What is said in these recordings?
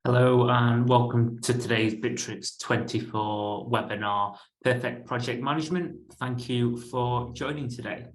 Hello and welcome to today's Bitrix24 webinar, Perfect Project Management. Thank you for joining today.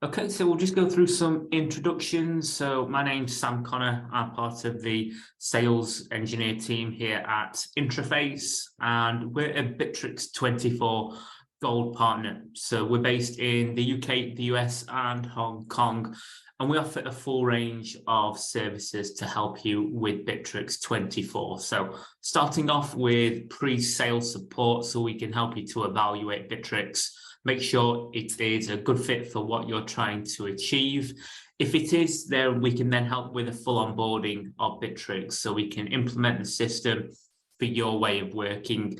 Okay, so we'll just go through some introductions. So my name's Sam Connor. I'm part of the sales engineer team here at Interface, and we're a Bitrix24 Gold partner. So we're based in the UK, the US, and Hong Kong. And we offer a full range of services to help you with Bitrix24. So starting off with pre-sale support, so we can help you to evaluate Bitrix, make sure it is a good fit for what you're trying to achieve. If it is, then we can then help with a full onboarding of Bitrix, so we can implement the system for your way of working.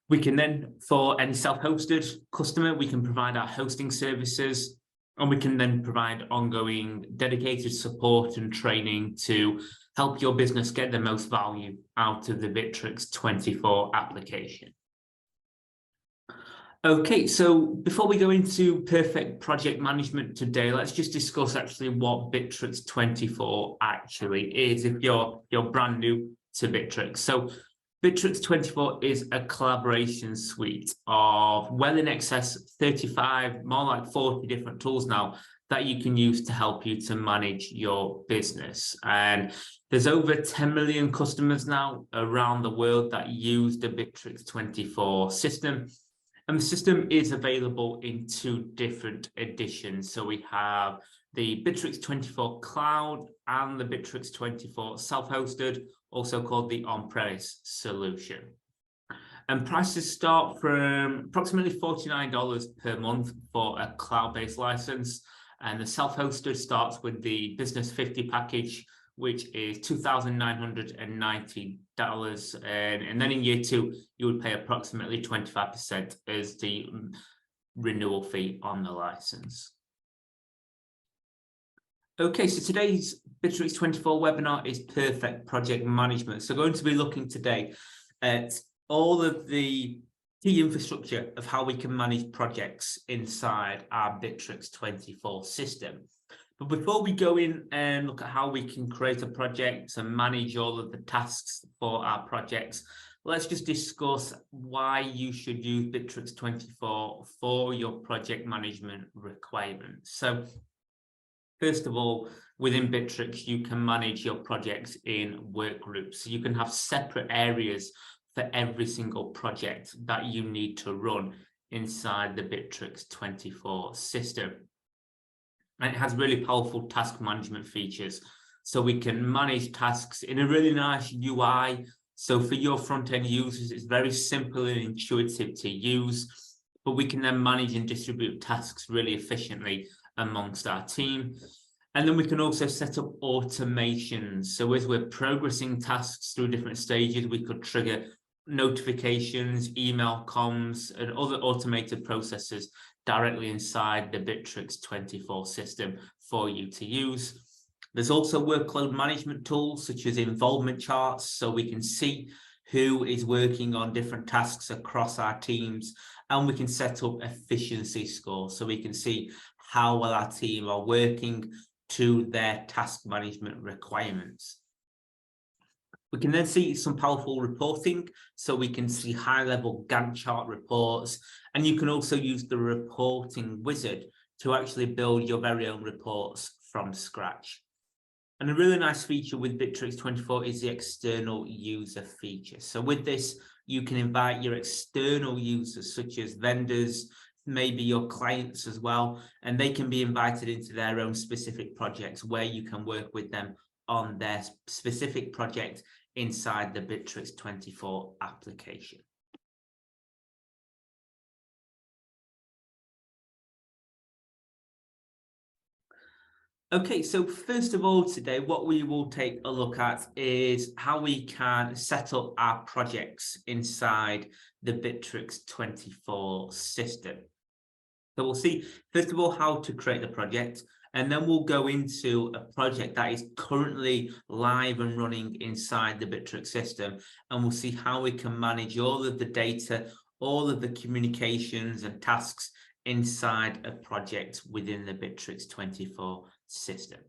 We can then, for any self-hosted customer, we can provide our hosting services, and we can then provide ongoing dedicated support and training to help your business get the most value out of the Bitrix24 application. Okay, so before we go into perfect project management today, let's just discuss actually what Bitrix24 actually is if you're brand new to Bitrix. So Bitrix24 is a collaboration suite of well in excess 35, more like 40 different tools now that you can use to help you to manage your business. And there's over 10 million customers now around the world that use the Bitrix24 system. And the system is available in two different editions. So we have the Bitrix24 Cloud and the Bitrix24 Self-Hosted, also called the on-premise solution. And prices start from approximately $49 per month for a cloud-based license. And the self-hosted starts with the Business 50 package, which is $2,990. And then in year two, you would pay approximately 25% as the renewal fee on the license. Okay, so today's Bitrix24 webinar is Perfect Project Management. So going to be looking today at all of the key infrastructure of how we can manage projects inside our Bitrix24 system. But before we go in and look at how we can create a project and manage all of the tasks for our projects, let's just discuss why you should use Bitrix24 for your project management requirements. So first of all, within Bitrix, you can manage your projects in work groups. So you can have separate areas for every single project that you need to run inside the Bitrix24 system. And it has really powerful task management features. So we can manage tasks in a really nice UI. So for your front-end users, it's very simple and intuitive to use, but we can then manage and distribute tasks really efficiently amongst our team. And then we can also set up automations. So as we're progressing tasks through different stages, we could trigger notifications, email comms, and other automated processes directly inside the Bitrix24 system for you to use. There's also workload management tools such as involvement charts, so we can see who is working on different tasks across our teams, and we can set up efficiency scores so we can see how well our team are working to their task management requirements. We can then see some powerful reporting, so we can see high-level Gantt chart reports, and you can also use the reporting wizard to actually build your very own reports from scratch. And a really nice feature with Bitrix24 is the external user feature. So with this, you can invite your external users, such as vendors, maybe your clients as well, and they can be invited into their own specific projects where you can work with them on their specific project inside the Bitrix24 application. Okay, so first of all today, what we will take a look at is how we can set up our projects inside the Bitrix24 system. So we'll see, first of all, how to create the project, and then we'll go into a project that is currently live and running inside the Bitrix system, and we'll see how we can manage all of the data, all of the communications and tasks inside a project within the Bitrix24 system.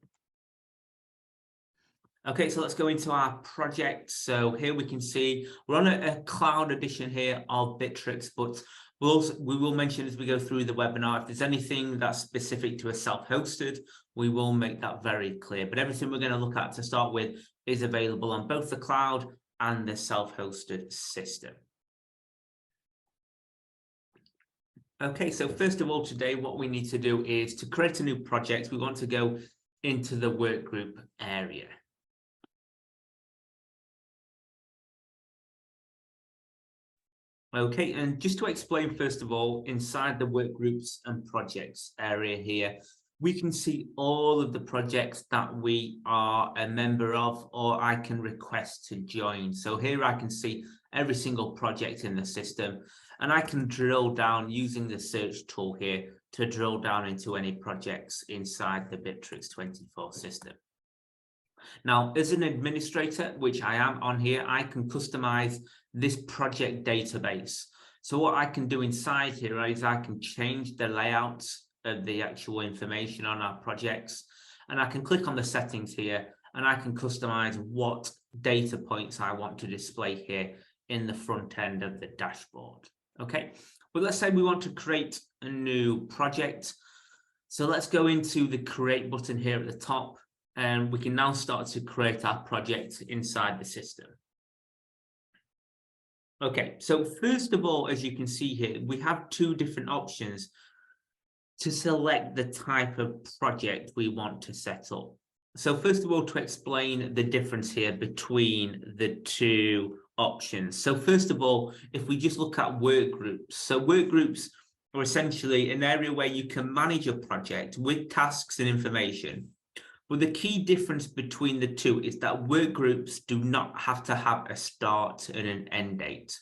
Okay, so let's go into our project. So here we can see we're on a cloud edition here of Bitrix, but we will mention as we go through the webinar, if there's anything that's specific to a self-hosted, we will make that very clear. But everything we're going to look at to start with is available on both the cloud and the self-hosted system. Okay, so first of all, today, what we need to do is to create a new project. We want to go into the workgroup area. Okay, and just to explain, first of all, inside the work groups and projects area here, we can see all of the projects that we are a member of, or I can request to join. So here I can see every single project in the system, and I can drill down using the search tool here to drill down into any projects inside the Bitrix24 system. Now, as an administrator, which I am on here, I can customize this project database. So what I can do inside here is I can change the layout of the actual information on our projects, and I can click on the settings here, and I can customize what data points I want to display here in the front end of the dashboard. Okay, but let's say we want to create a new project. So let's go into the create button here at the top, and we can now start to create our project inside the system. Okay, so first of all, as you can see here, we have two different options to select the type of project we want to set up. So first of all, to explain the difference here between the two options. So first of all, if we just look at work groups, so work groups are essentially an area where you can manage a project with tasks and information. But the key difference between the two is that work groups do not have to have a start and an end date.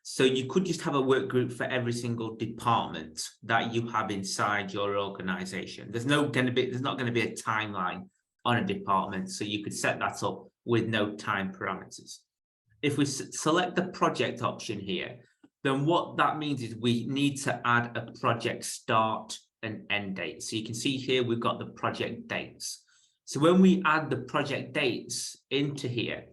So you could just have a work group for every single department that you have inside your organization. There's not going to be a timeline on a department, so you could set that up with no time parameters. If we select the project option here, then what that means is we need to add a project start and end date. So you can see here we've got the project dates. So when we add the project dates into here,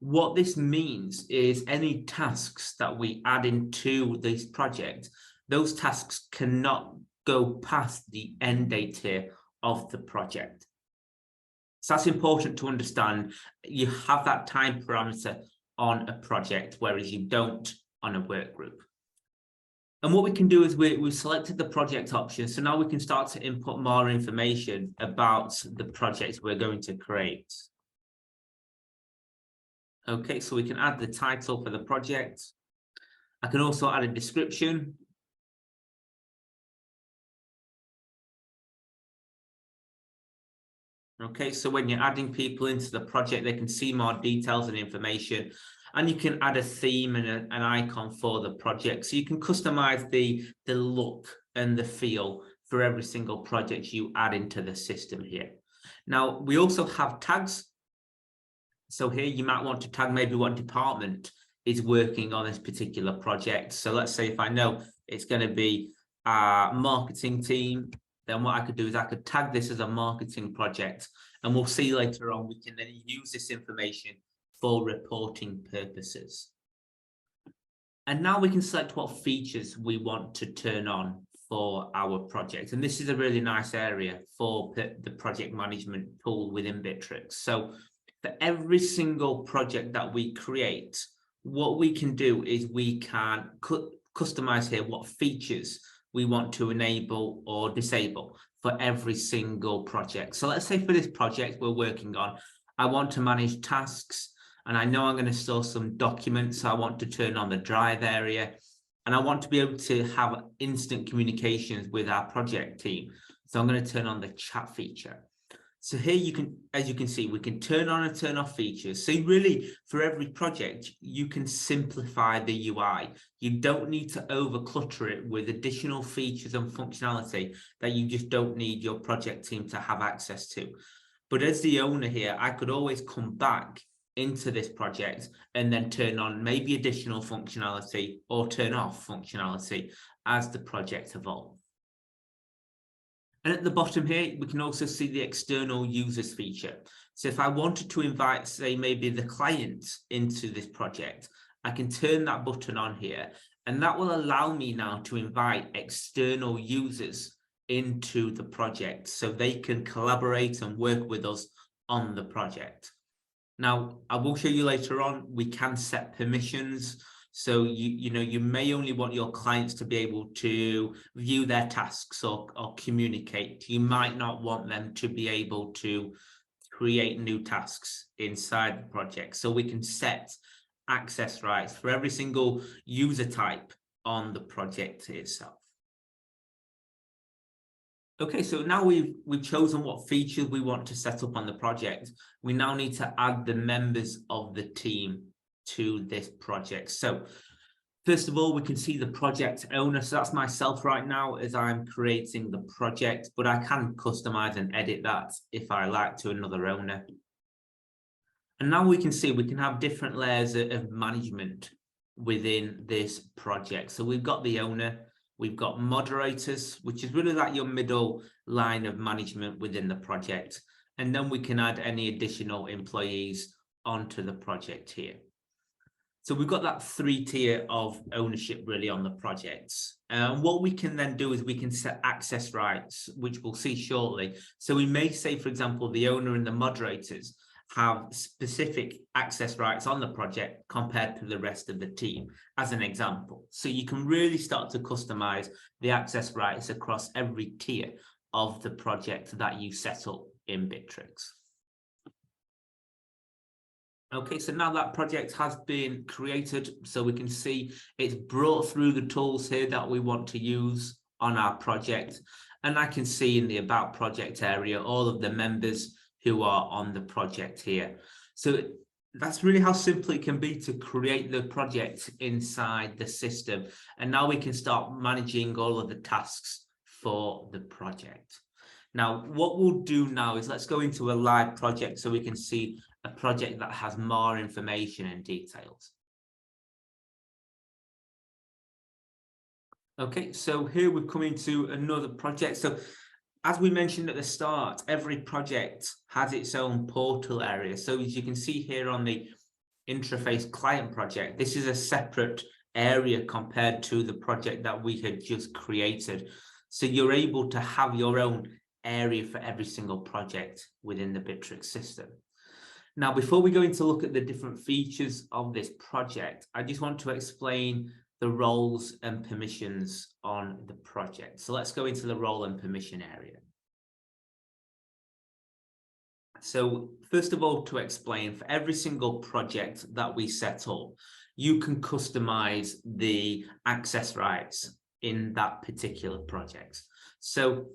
what this means is any tasks that we add into this project, those tasks cannot go past the end date here of the project. So that's important to understand. You have that time parameter on a project, whereas you don't on a work group. And what we can do is we've selected the project option. So now we can start to input more information about the project we're going to create. Okay, so we can add the title for the project. I can also add a description. Okay, so when you're adding people into the project, they can see more details and information. And you can add a theme and an icon for the project. So you can customize the look and the feel for every single project you add into the system here. Now, we also have tags. So here you might want to tag maybe what department is working on this particular project. So let's say if I know it's going to be a marketing team, then what I could do is I could tag this as a marketing project, and we'll see later on we can then use this information for reporting purposes. And now we can select what features we want to turn on for our project. And this is a really nice area for the project management tool within Bitrix. So for every single project that we create, what we can do is we can customize here what features we want to enable or disable for every single project. So let's say for this project we're working on, I want to manage tasks, and I know I'm going to store some documents. So I want to turn on the drive area, and I want to be able to have instant communications with our project team. So I'm going to turn on the chat feature. So here you can, as you can see, we can turn on and turn off features. So really, for every project, you can simplify the UI. You don't need to overclutter it with additional features and functionality that you just don't need your project team to have access to. But as the owner here, I could always come back into this project and then turn on maybe additional functionality or turn off functionality as the project evolves. And at the bottom here, we can also see the external users feature. So if I wanted to invite, say, maybe the client into this project, I can turn that button on here, and that will allow me now to invite external users into the project so they can collaborate and work with us on the project. Now, I will show you later on, we can set permissions. So you may only want your clients to be able to view their tasks or communicate. You might not want them to be able to create new tasks inside the project. So we can set access rights for every single user type on the project itself. Okay, so now we've chosen what features we want to set up on the project. We now need to add the members of the team to this project. So first of all, we can see the project owner. So that's myself right now as I'm creating the project, but I can customize and edit that if I like to another owner. And now we can see we can have different layers of management within this project. So we've got the owner, we've got moderators, which is really like your middle line of management within the project. And then we can add any additional employees onto the project here. So we've got that 3-tier of ownership really on the projects. What we can then do is we can set access rights, which we'll see shortly. So we may say, for example, the owner and the moderators have specific access rights on the project compared to the rest of the team, as an example. So you can really start to customize the access rights across every tier of the project that you set up in Bitrix. Okay, so now that project has been created, so we can see it's brought through the tools here that we want to use on our project. And I can see in the About Project area, all of the members who are on the project here. So that's really how simple it can be to create the project inside the system. And now we can start managing all of the tasks for the project. Now, what we'll do now is let's go into a live project so we can see a project that has more information and details. Okay, so here we've come into another project. So as we mentioned at the start, every project has its own portal area. So as you can see here on the interface client project, this is a separate area compared to the project that we had just created. So you're able to have your own area for every single project within the Bitrix system. Now, before we go into look at the different features of this project, I just want to explain the roles and permissions on the project. So let's go into the role and permission area. So first of all, to explain, for every single project that we set up, you can customize the access rights in that particular project. So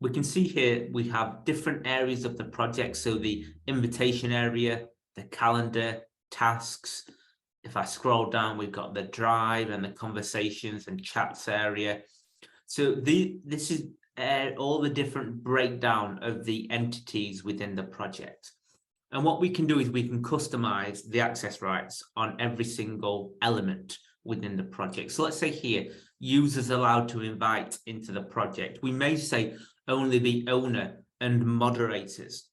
we can see here we have different areas of the project. So the invitation area, the calendar, tasks. If I scroll down, we've got the drive and the conversations and chats area. So this is all the different breakdown of the entities within the project. And what we can do is we can customize the access rights on every single element within the project. So let's say here, users allowed to invite into the project. We may say only the owner and moderators.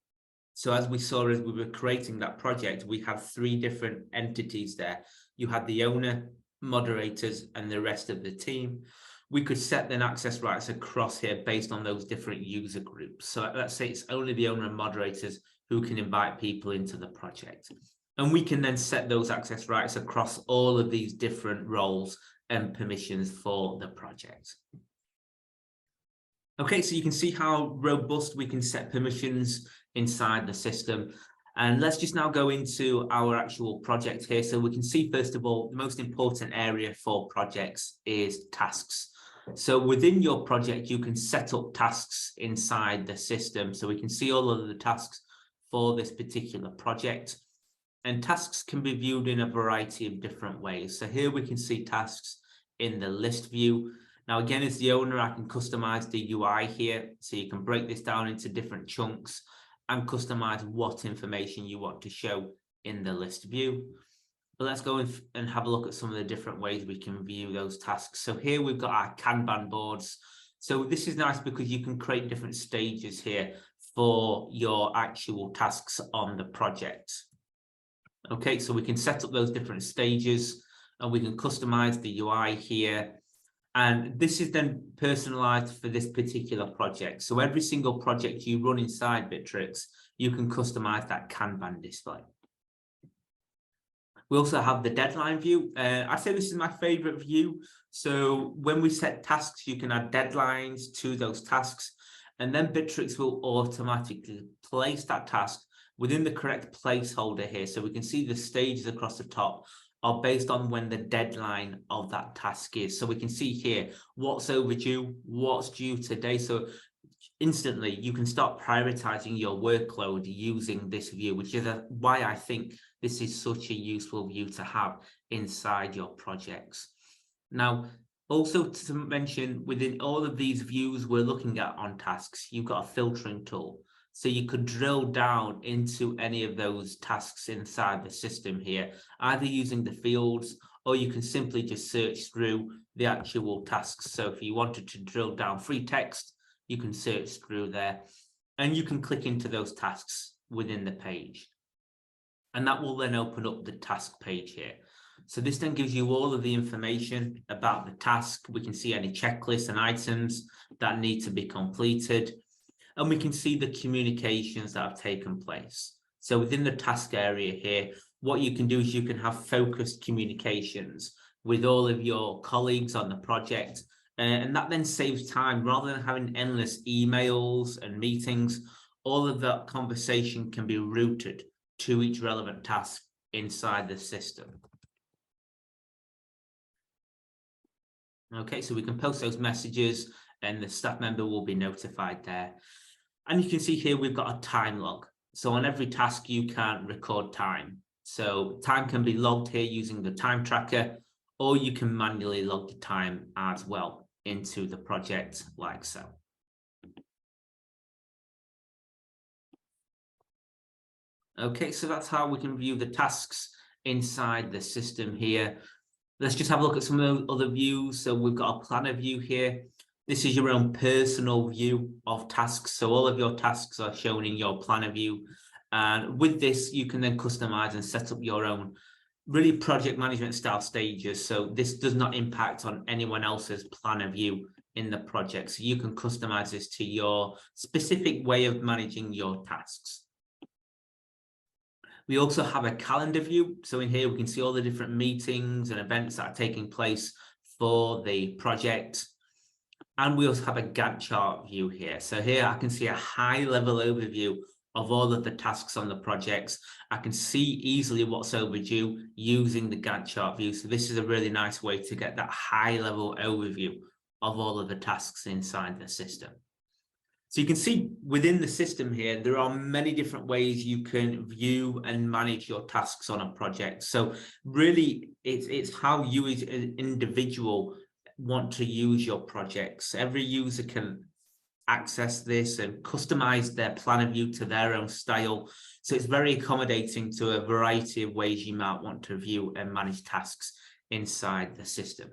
So as we saw as we were creating that project, we have 3 different entities there. You had the owner, moderators, and the rest of the team. We could set then access rights across here based on those different user groups. So let's say it's only the owner and moderators who can invite people into the project. And we can then set those access rights across all of these different roles and permissions for the project. Okay, so you can see how robust we can set permissions inside the system. And let's just now go into our actual project here. So we can see, first of all, the most important area for projects is tasks. So within your project, you can set up tasks inside the system. So we can see all of the tasks for this particular project. And tasks can be viewed in a variety of different ways. So here we can see tasks in the list view. Now, again, as the owner, I can customize the UI here. So you can break this down into different chunks and customize what information you want to show in the list view. But let's go and have a look at some of the different ways we can view those tasks. So here we've got our Kanban boards. So this is nice because you can create different stages here for your actual tasks on the project. Okay, so we can set up those different stages and we can customize the UI here. And this is then personalized for this particular project. So every single project you run inside Bitrix, you can customize that Kanban display. We also have the deadline view. I say this is my favorite view. So when we set tasks, you can add deadlines to those tasks, and then Bitrix will automatically place that task within the correct placeholder here. So we can see the stages across the top are based on when the deadline of that task is. So we can see here what's overdue, what's due today. So instantly you can start prioritizing your workload using this view, which is why I think this is such a useful view to have inside your projects. Now, also to mention, within all of these views we're looking at on tasks, you've got a filtering tool. So you could drill down into any of those tasks inside the system here, either using the fields, or you can simply just search through the actual tasks. So if you wanted to drill down free text, you can search through there and you can click into those tasks within the page. And that will then open up the task page here. So this then gives you all of the information about the task. We can see any checklists and items that need to be completed. And we can see the communications that have taken place. So within the task area here, what you can do is you can have focused communications with all of your colleagues on the project. And that then saves time rather than having endless emails and meetings. All of that conversation can be routed to each relevant task inside the system. Okay, so we can post those messages and the staff member will be notified there. And you can see here we've got a time log. So on every task you can record time. So time can be logged here using the time tracker, or you can manually log the time as well into the project like so. Okay, so that's how we can view the tasks inside the system here. Let's just have a look at some of the other views. So we've got a planner view here. This is your own personal view of tasks. So all of your tasks are shown in your planner view. And with this, you can then customize and set up your own really project management style stages. So this does not impact on anyone else's planner view in the project. So you can customize this to your specific way of managing your tasks. We also have a calendar view. So in here, we can see all the different meetings and events that are taking place for the project. And we also have a Gantt chart view here. So here I can see a high level overview of all of the tasks on the projects. I can see easily what's overdue using the Gantt chart view. So this is a really nice way to get that high level overview of all of the tasks inside the system. So you can see within the system here, there are many different ways you can view and manage your tasks on a project. So really it's how you as an individual want to use your projects. Every user can access this and customize their planner view to their own style. So it's very accommodating to a variety of ways you might want to view and manage tasks inside the system.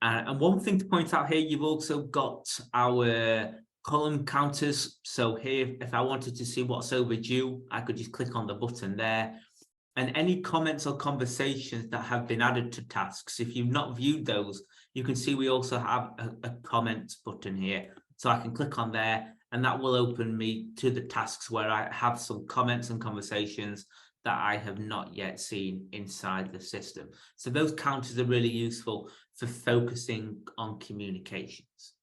And one thing to point out here, you've also got our column counters. So here, if I wanted to see what's overdue, I could just click on the button there. And any comments or conversations that have been added to tasks, if you've not viewed those, you can see we also have a comment button here. So I can click on there and that will open me to the tasks where I have some comments and conversations that I have not yet seen inside the system. So those counters are really useful for focusing on communications.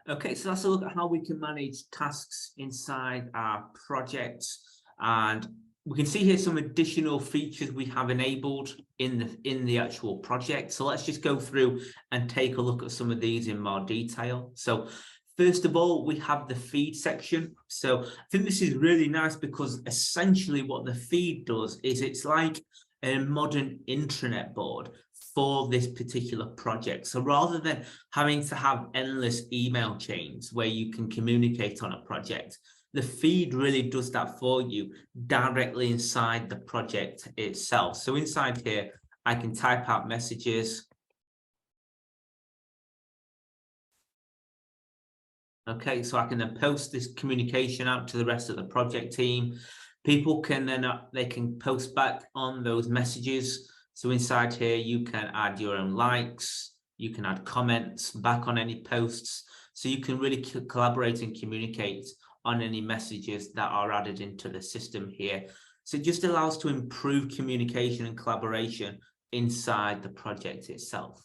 Okay, so let's look at how we can manage tasks inside our projects. And we can see here some additional features we have enabled in the actual project. So let's just go through and take a look at some of these in more detail. So first of all, we have the feed section. So I think this is really nice because essentially what the feed does is it's like a modern intranet board for this particular project. So rather than having to have endless email chains where you can communicate on a project, the feed really does that for you directly inside the project itself. So inside here, I can type out messages. Okay, so I can then post this communication out to the rest of the project team. People can then they can post back on those messages. So inside here, you can add your own likes, you can add comments back on any posts. So you can really collaborate and communicate on any messages that are added into the system here. So it just allows to improve communication and collaboration inside the project itself.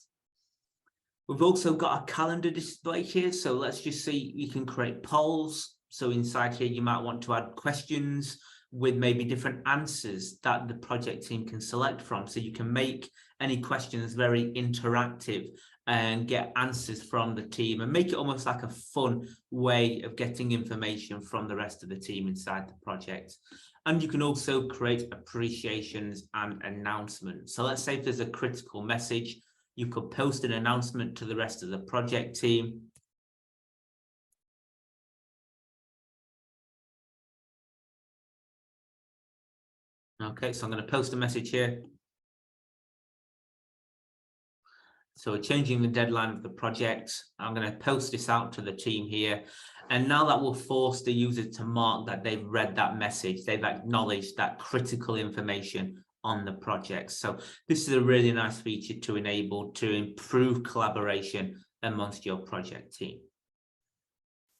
We've also got a calendar display here. So let's just see, you can create polls. So inside here, you might want to add questions with maybe different answers that the project team can select from. So you can make any questions very interactive and get answers from the team and make it almost like a fun way of getting information from the rest of the team inside the project. And you can also create appreciations and announcements. So let's say if there's a critical message, you could post an announcement to the rest of the project team. Okay, so I'm going to post a message here. So we're changing the deadline of the project. I'm going to post this out to the team here. And now that will force the user to mark that they've read that message. They've acknowledged that critical information on the project. So this is a really nice feature to enable to improve collaboration amongst your project team.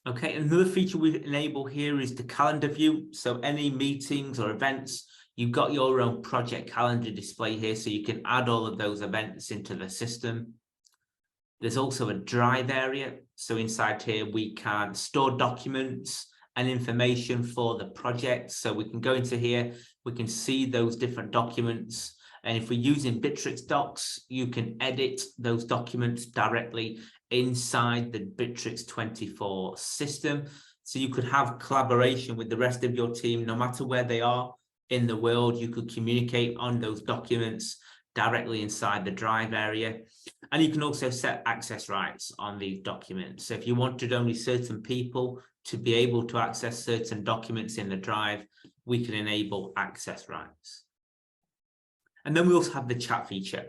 Okay, another feature we enable here is the calendar view. So any meetings or events, you've got your own project calendar display here, so you can add all of those events into the system. There's also a drive area. So inside here, we can store documents and information for the project. So we can go into here, we can see those different documents. And if we're using Bitrix docs, you can edit those documents directly inside the Bitrix24 system. So you could have collaboration with the rest of your team, no matter where they are in the world. You could communicate on those documents directly inside the drive area. And you can also set access rights on these documents. So if you wanted only certain people to be able to access certain documents in the drive, we can enable access rights. And then we also have the chat feature.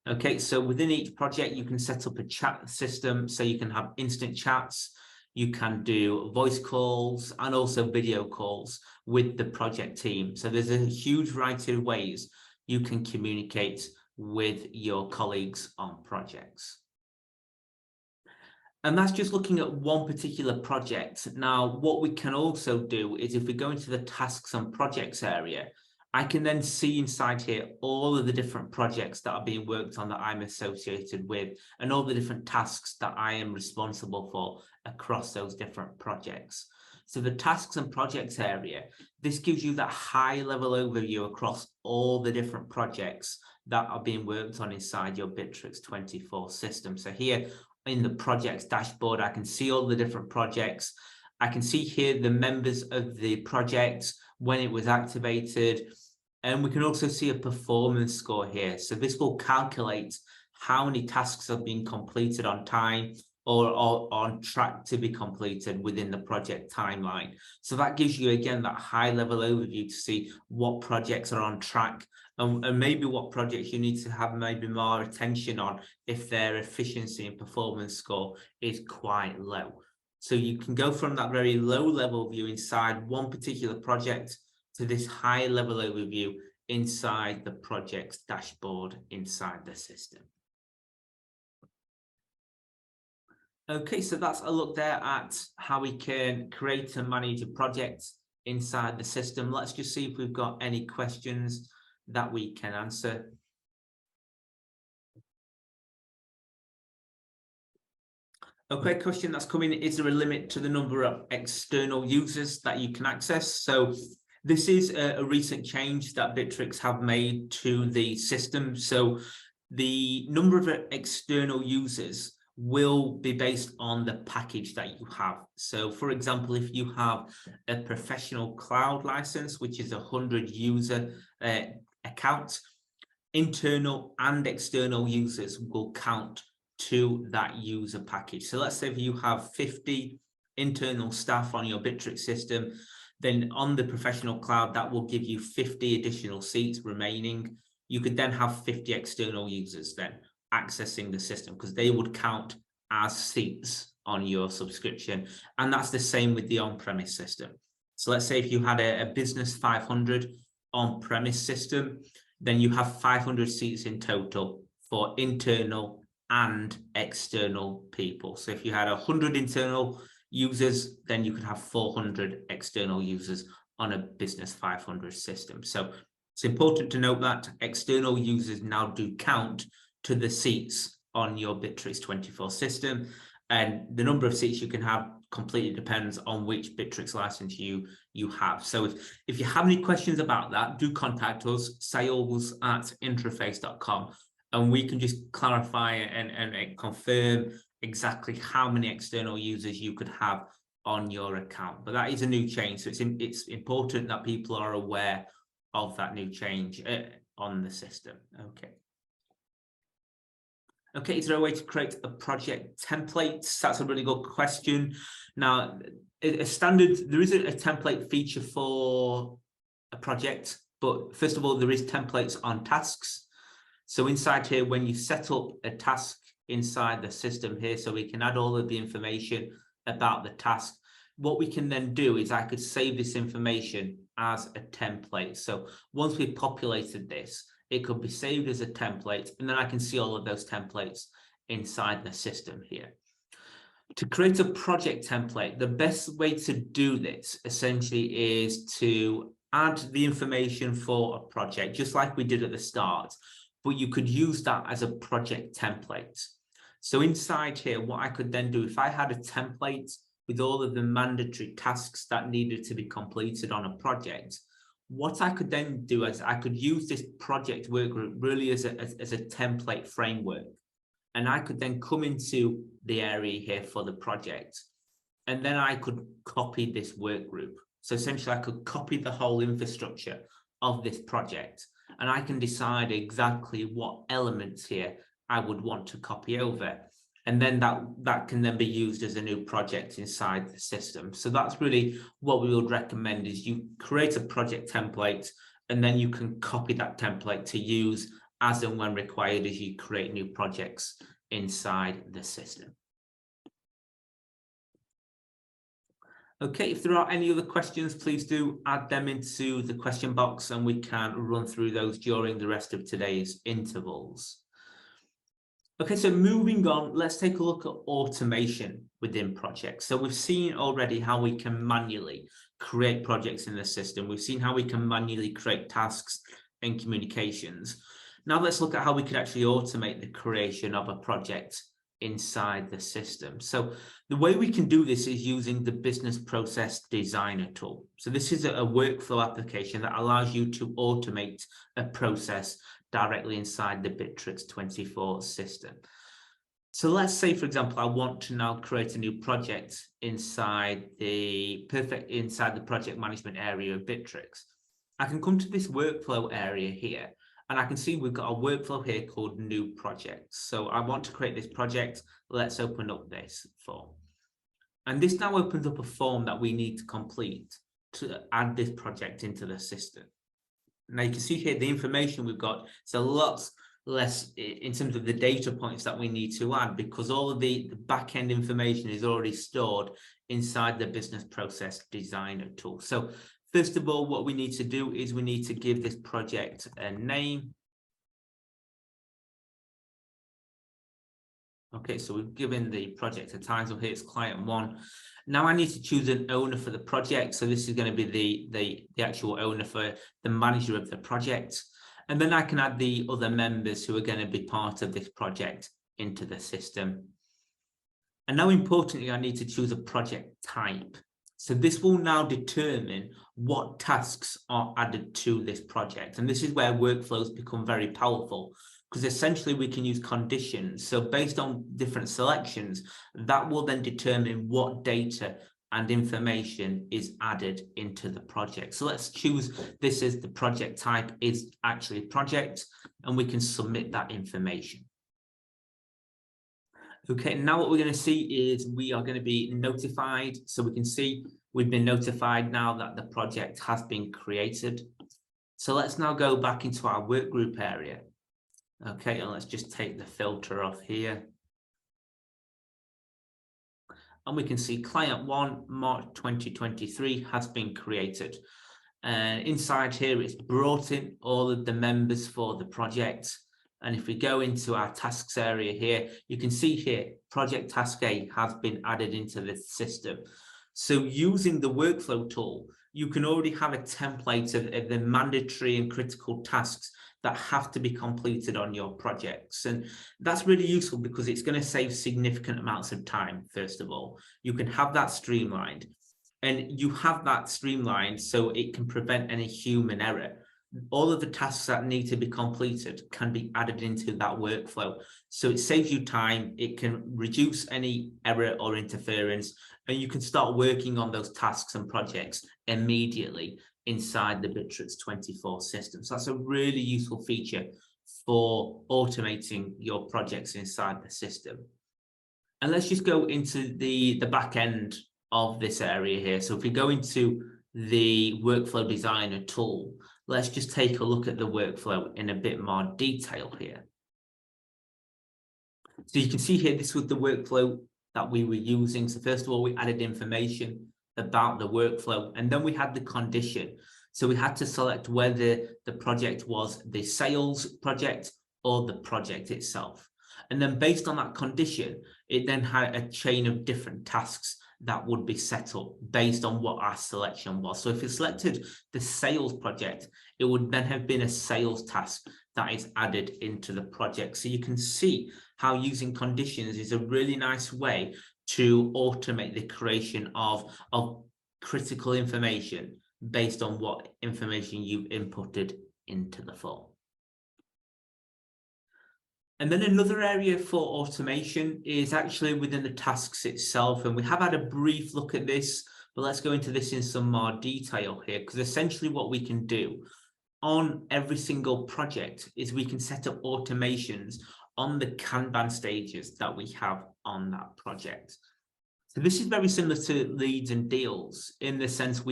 Okay, so within each project, you can set up a chat system. So you can have instant chats, you can do voice calls and also video calls with the project team. So there's a huge variety of ways you can communicate with your colleagues on projects. And that's just looking at one particular project. Now, what we can also do is if we go into the tasks and projects area, I can then see inside here all of the different projects that are being worked on that I'm associated with and all the different tasks that I am responsible for across those different projects. So the tasks and projects area, this gives you that high level overview across all the different projects that are being worked on inside your Bitrix24 system. So here in the projects dashboard, I can see all the different projects. I can see here the members of the project, when it was activated, and we can also see a performance score here. So this will calculate how many tasks have been completed on time or on track to be completed within the project timeline. So that gives you, again, that high level overview to see what projects are on track and maybe what projects you need to have maybe more attention on if their efficiency and performance score is quite low. So you can go from that very low level view inside one particular project to this high level overview inside the project's dashboard inside the system. Okay, so that's a look there at how we can create and manage a project inside the system. Let's just see if we've got any questions that we can answer. Okay, question that's coming, is there a limit to the number of external users that you can access? So this is a recent change that Bitrix have made to the system. So the number of external users will be based on the package that you have. So for example, if you have a professional cloud license, which is 100 user account, internal and external users will count to that user package. So let's say if you have 50 internal staff on your Bitrix system, then on the professional cloud, that will give you 50 additional seats remaining. You could then have 50 external users then accessing the system because they would count as seats on your subscription. And that's the same with the on-premise system. So let's say if you had a business 500 on-premise system, then you have 500 seats in total for internal and external people. So if you had 100 internal users, then you could have 400 external users on a business 500 system. So it's important to note that external users now do count to the seats on your Bitrix24 system, and the number of seats you can have completely depends on which Bitrix license you have. So if you have any questions about that, do contact us, sales@interface.com, and we can just clarify and confirm exactly how many external users you could have on your account. But that is a new change, so it's important that people are aware of that new change on the system. Okay, is there a way to create a project template? That's a really good question. Now, a standard, there isn't a template feature for a project, but first of all, there is templates on tasks. So inside here, when you set up a task inside the system here, so we can add all of the information about the task. What we can then do is I could save this information as a template. So once we've populated this, it could be saved as a template, and then I can see all of those templates inside the system here. To create a project template, the best way to do this essentially is to add the information for a project, just like we did at the start, but you could use that as a project template. So inside here, what I could then do, if I had a template with all of the mandatory tasks that needed to be completed on a project, what I could then do is I could use this project workgroup really as a template framework. And I could then come into the area here for the project, and then I could copy this workgroup. So essentially I could copy the whole infrastructure of this project, and I can decide exactly what elements here I would want to copy over. And then that can then be used as a new project inside the system. So that's really what we would recommend, is you create a project template, and then you can copy that template to use as and when required as you create new projects inside the system. Okay, if there are any other questions, please do add them into the question box, and we can run through those during the rest of today's intervals. Okay, so moving on, let's take a look at automation within projects. So we've seen already how we can manually create projects in the system. We've seen how we can manually create tasks and communications. Now let's look at how we could actually automate the creation of a project inside the system. So the way we can do this is using the Business Process Designer tool. So this is a workflow application that allows you to automate a process directly inside the Bitrix24 system. So let's say, for example, I want to now create a new project inside the project management area of Bitrix. I can come to this workflow area here, and I can see we've got a workflow here called New Projects. So I want to create this project. Let's open up this form. And this now opens up a form that we need to complete to add this project into the system. Now you can see here the information we've got. It's a lot less in terms of the data points that we need to add, because all of the back-end information is already stored inside the Business Process Designer tool. So first of all, what we need to do is we need to give this project a name. Okay, so we've given the project a title here, it's client 1. Now I need to choose an owner for the project. So this is going to be the actual owner for the manager of the project. And then I can add the other members who are going to be part of this project into the system. And now importantly, I need to choose a project type. So this will now determine what tasks are added to this project. And this is where workflows become very powerful, because essentially we can use conditions. So based on different selections, that will then determine what data and information is added into the project. So let's choose this as the project type is actually project, and we can submit that information. Okay, now what we're going to see is we are going to be notified. So we can see we've been notified now that the project has been created. So let's now go back into our workgroup area. Okay, and let's just take the filter off here. and we can see client 1, March 2023 has been created. And inside here, it's brought in all of the members for the project. And if we go into our tasks area here, you can see here, project task A has been added into the system. So using the workflow tool, you can already have a template of the mandatory and critical tasks that have to be completed on your projects. And that's really useful because it's going to save significant amounts of time, first of all. You can have that streamlined. And you have that streamlined so it can prevent any human error. All of the tasks that need to be completed can be added into that workflow. So it saves you time, it can reduce any error or interference, and you can start working on those tasks and projects immediately inside the Bitrix24 system. So that's a really useful feature for automating your projects inside the system. And let's just go into the back end of this area here. So if we go into the workflow designer tool, let's just take a look at the workflow in a bit more detail here. So you can see here, this was the workflow that we were using. So first of all, we added information about the workflow, and then we had the condition. So we had to select whether the project was the sales project or the project itself. And then based on that condition, it then had a chain of different tasks that would be set up based on what our selection was. So if you selected the sales project, it would then have been a sales task that is added into the project. So you can see how using conditions is a really nice way to automate the creation of critical information based on what information you've inputted into the form. And then another area for automation is actually within the tasks itself. And we have had a brief look at this, but let's go into this in some more detail here, because essentially what we can do on every single project is we can set up automations on the Kanban stages that we have on that project. So this is very similar to leads and deals in the sense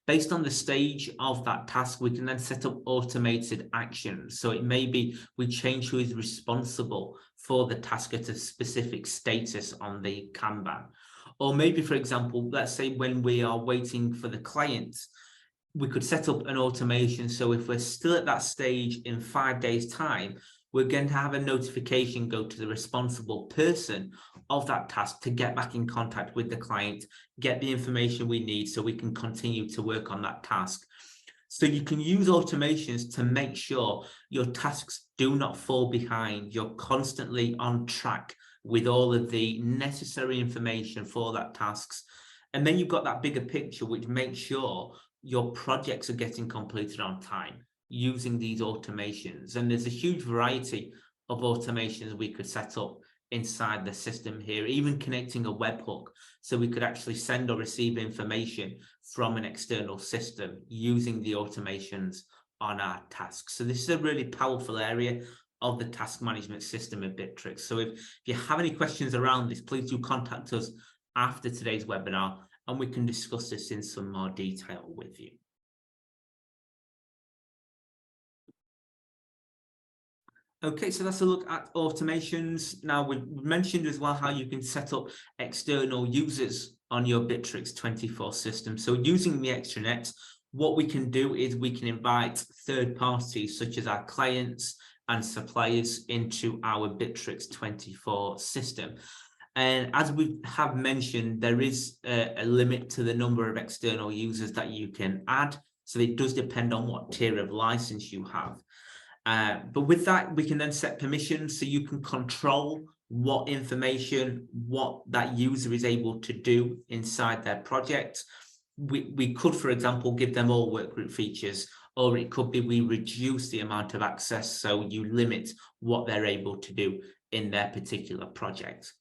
based on the stage of that task, we can then set up automated actions. So it may be we change who is responsible for the task at a specific status on the Kanban. Or maybe, for example, let's say when we are waiting for the client, we could set up an automation. So if we're still at that stage in 5 days' time, we're going to have a notification go to the responsible person of that task to get back in contact with the client, get the information we need so we can continue to work on that task. So you can use automations to make sure your tasks do not fall behind. You're constantly on track with all of the necessary information for that tasks. And then you've got that bigger picture, which makes sure your projects are getting completed on time using these automations. And there's a huge variety of automations we could set up inside the system here, even connecting a webhook. So we could actually send or receive information from an external system using the automations on our tasks. So this is a really powerful area of the task management system of Bitrix. So if you have any questions around this, please do contact us after today's webinar and we can discuss this in some more detail with you. Okay, so that's a look at automations. Now, we mentioned as well how you can set up external users on your Bitrix24 system. So using the Extranet, what we can do is we can invite third parties such as our clients and suppliers into our Bitrix24 system. And as we have mentioned, there is a limit to the number of external users that you can add. So it does depend on what tier of license you have. But with that, we can then set permissions so you can control what information, what that user is able to do inside their project. We could, for example, give them all workgroup features, or it could be we reduce the amount of access so you limit what they're able to do in their particular project.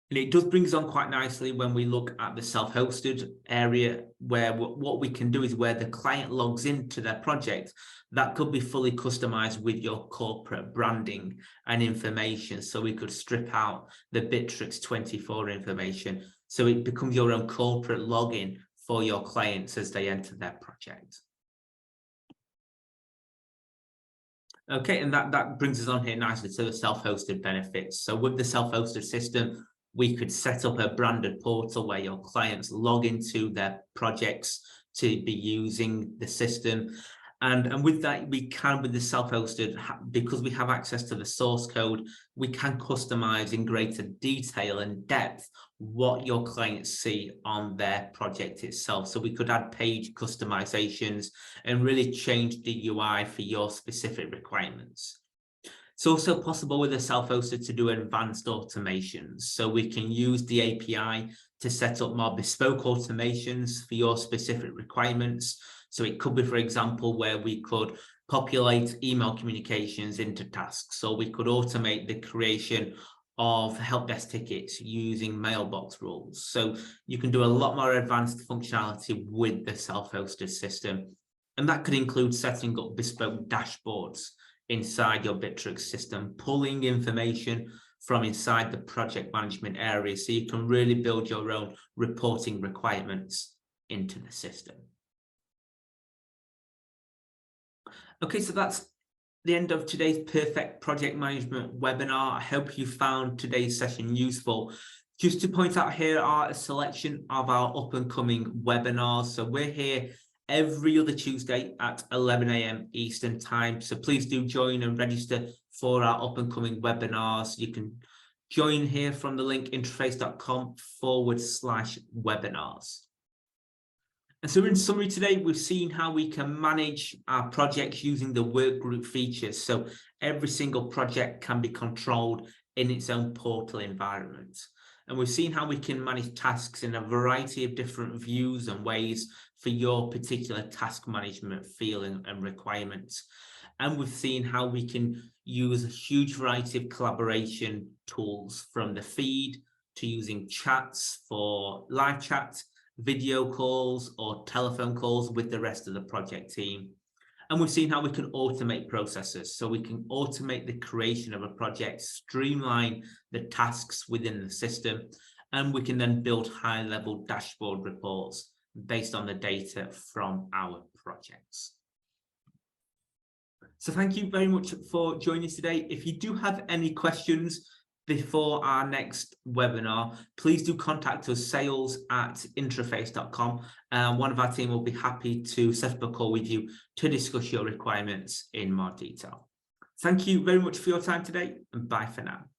And it does bring us on quite nicely when we look at the self-hosted area, where what we can do is where the client logs into their project, that could be fully customized with your corporate branding and information. So we could strip out the Bitrix24 information. So it becomes your own corporate login for your clients as they enter their project. Okay, and that brings us on here nicely to the self-hosted benefits. So with the self-hosted system, We could set up a branded portal where your clients log into their projects to be using the system. And with that, we can, with the self-hosted, because we have access to the source code, we can customize in greater detail and depth what your clients see on their project itself. So we could add page customizations and really change the UI for your specific requirements. It's also possible with a self-hosted to do advanced automations. So we can use the API to set up more bespoke automations for your specific requirements. So it could be, for example, where we could populate email communications into tasks. So we could automate the creation of help desk tickets using mailbox rules. So you can do a lot more advanced functionality with the self-hosted system. And that could include setting up bespoke dashboards inside your Bitrix system, pulling information from inside the project management area so you can really build your own reporting requirements into the system. Okay, so that's the end of today's Perfect Project Management webinar. I hope you found today's session useful. Just to point out, here are a selection of our up and coming webinars. So we're here every other Tuesday at 11 a.m. Eastern time. So please do join and register for our up and coming webinars. You can join here from the link interface.com/webinars. And so in summary today, we've seen how we can manage our projects using the workgroup features. So every single project can be controlled in its own portal environment. And we've seen how we can manage tasks in a variety of different views and ways for your particular task management feeling and requirements. And we've seen how we can use a huge variety of collaboration tools, from the feed to using chats for live chat, video calls or telephone calls with the rest of the project team. And we've seen how we can automate processes. So we can automate the creation of a project, streamline the tasks within the system, and we can then build high-level dashboard reports based on the data from our projects. So thank you very much for joining us today. If you do have any questions before our next webinar, please do contact us, sales@interface.com. One of our team will be happy to set up a call with you to discuss your requirements in more detail. Thank you very much for your time today, and bye for now.